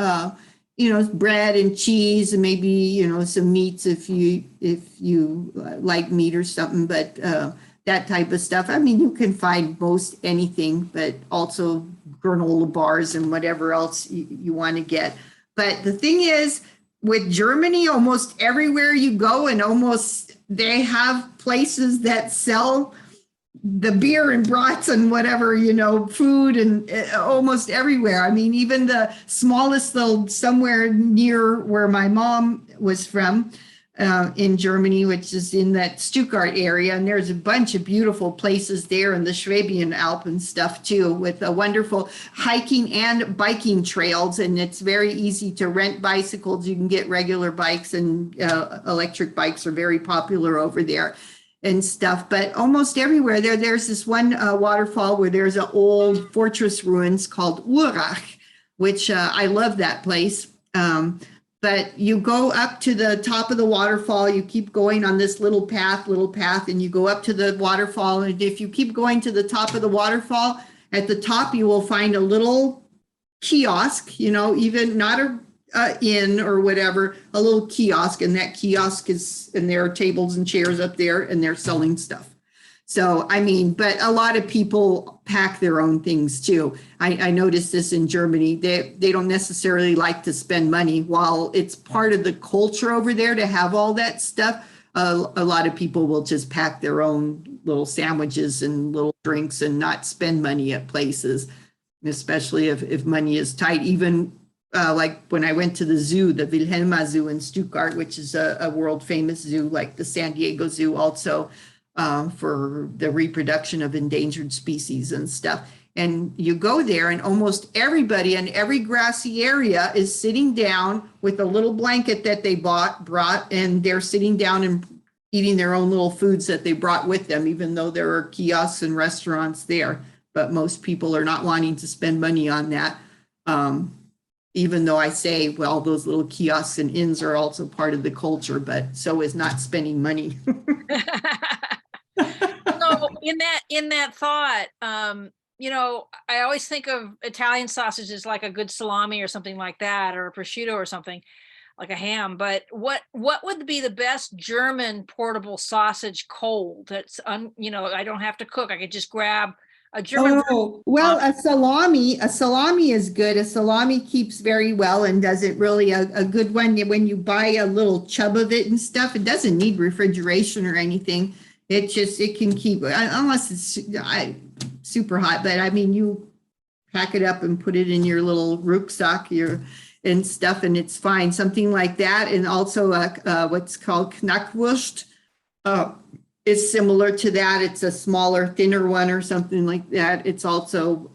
bread and cheese and maybe, some meats if you like meat or something, but that type of stuff. I mean, you can find most anything, but also granola bars and whatever else you want to get. But the thing is, with Germany, almost everywhere you go and they have places that sell the beer and brats and whatever, food, and almost everywhere. I mean, even the smallest little, somewhere near where my mom was from in Germany, which is in that Stuttgart area. And there's a bunch of beautiful places there in the Schwabian Alp and stuff too, with a wonderful hiking and biking trails. And it's very easy to rent bicycles. You can get regular bikes, and electric bikes are very popular over there and stuff. But almost everywhere there's this one waterfall where there's an old fortress ruins called Urach, which I love that place. But you go up to the top of the waterfall, you keep going on this little path, and you go up to the waterfall. And if you keep going to the top of the waterfall, at the top, you will find a little kiosk, even not a inn or whatever, a little kiosk. And that kiosk and there are tables and chairs up there, and they're selling stuff. So, but a lot of people pack their own things too. I noticed this in Germany. They don't necessarily like to spend money. While it's part of the culture over there to have all that stuff, a lot of people will just pack their own little sandwiches and little drinks and not spend money at places, especially if money is tight. Even like when I went to the zoo, the Wilhelma Zoo in Stuttgart, which is a world famous zoo, like the San Diego Zoo also, for the reproduction of endangered species and stuff. And you go there and almost everybody in every grassy area is sitting down with a little blanket that they brought, and they're sitting down and eating their own little foods that they brought with them, even though there are kiosks and restaurants there. But most people are not wanting to spend money on that. Even though I say, well, those little kiosks and inns are also part of the culture, but so is not spending money. So in that thought, I always think of Italian sausages like a good salami or something like that, or a prosciutto or something like a ham. But what would be the best German portable sausage cold? That's I don't have to cook. I could just grab a German. Oh, well, a salami is good. A salami keeps very well and does it really a good one. When you buy a little chub of it and stuff, it doesn't need refrigeration or anything. It can keep, unless it's super hot, but you pack it up and put it in your little rucksack and stuff, and it's fine. Something like that. And also what's called Knackwurst is similar to that. It's a smaller, thinner one or something like that. It's also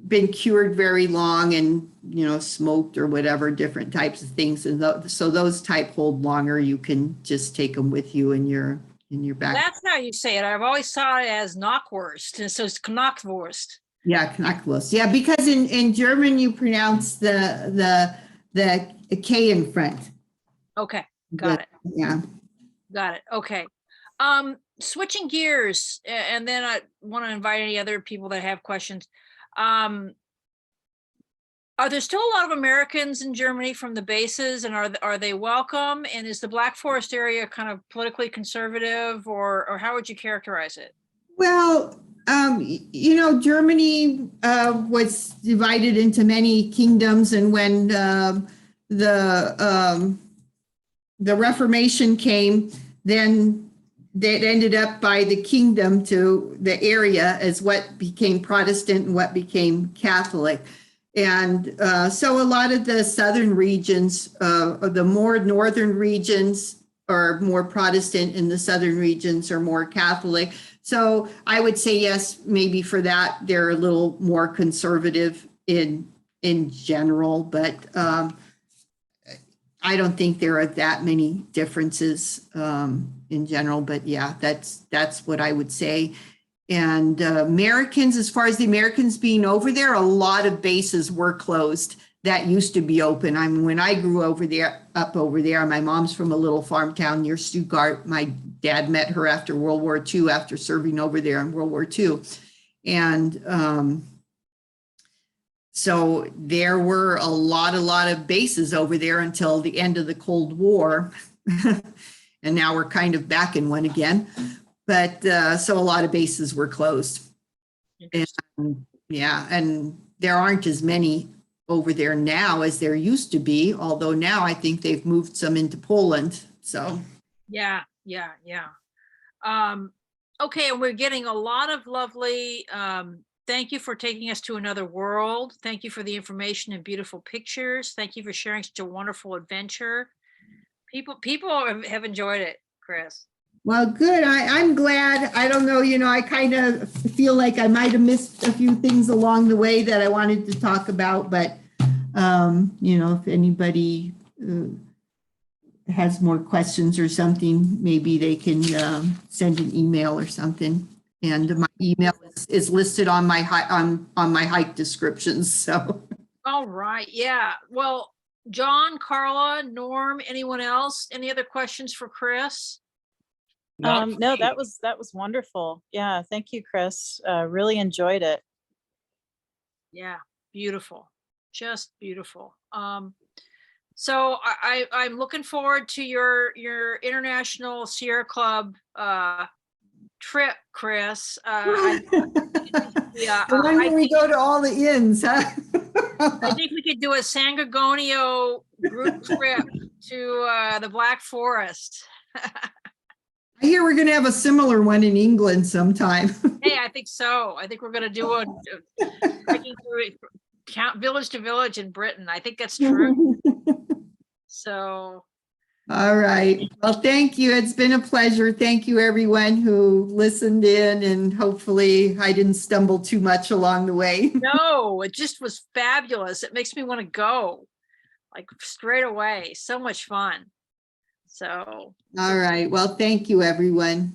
been cured very long and smoked or whatever, different types of things. And so those type hold longer. You can just take them with you in your back. That's how you say it. I've always saw it as Knockwurst, and so it's Knockwurst. Yeah, Knackwurst. Yeah, because in German you pronounce the K in front. Okay, got it. Yeah. Got it. Okay. Switching gears, and then I want to invite any other people that have questions. Are there still a lot of Americans in Germany from the bases, and are they welcome? And is the Black Forest area kind of politically conservative, or how would you characterize it? Well, Germany was divided into many kingdoms, and when the Reformation came, then that ended up by the kingdom to the area as what became Protestant and what became Catholic. And so a lot of the southern regions, the more northern regions are more Protestant and the southern regions are more Catholic. So I would say yes, maybe for that, they're a little more conservative in general, but I don't think there are that many differences in general, but yeah, that's what I would say. And Americans, as far as the Americans being over there, a lot of bases were closed that used to be open. When I grew up over there, my mom's from a little farm town near Stuttgart. My dad met her after World War II, after serving over there in World War II. And so there were a lot of bases over there until the end of the Cold War. And now we're kind of back in one again. But so a lot of bases were closed. And yeah, and there aren't as many over there now as there used to be, although now I think they've moved some into Poland. So yeah. Okay, and we're getting a lot of lovely thank you for taking us to another world. Thank you for the information and beautiful pictures. Thank you for sharing such a wonderful adventure. People have enjoyed it, Chris. Well, good. I'm glad. I don't know, I kind of feel like I might have missed a few things along the way that I wanted to talk about, but, if anybody has more questions or something, maybe they can send an email or something. And my email is listed on my hike descriptions. So All right, yeah. Well, John, Carla, Norm, anyone else? Any other questions for Chris? Not for No, me. that was wonderful. Yeah, thank you, Chris. Really enjoyed it. Yeah, beautiful, just beautiful. So I'm looking forward to your International Sierra Club trip, Chris. Yeah, The one where we go to all the inns, huh? I think we could do a San Gorgonio group trip to the Black Forest. I hear we're going to have a similar one in England sometime. Hey, I think so. I think we're gonna do a hiking through it, count village to village in Britain. I think that's true. So, All right. Well, thank you. It's been a pleasure. Thank you, everyone who listened in, and hopefully I didn't stumble too much along the way. no, it just was fabulous. It makes me want to go like straight away. So much fun. So, All right. Well, thank you, everyone.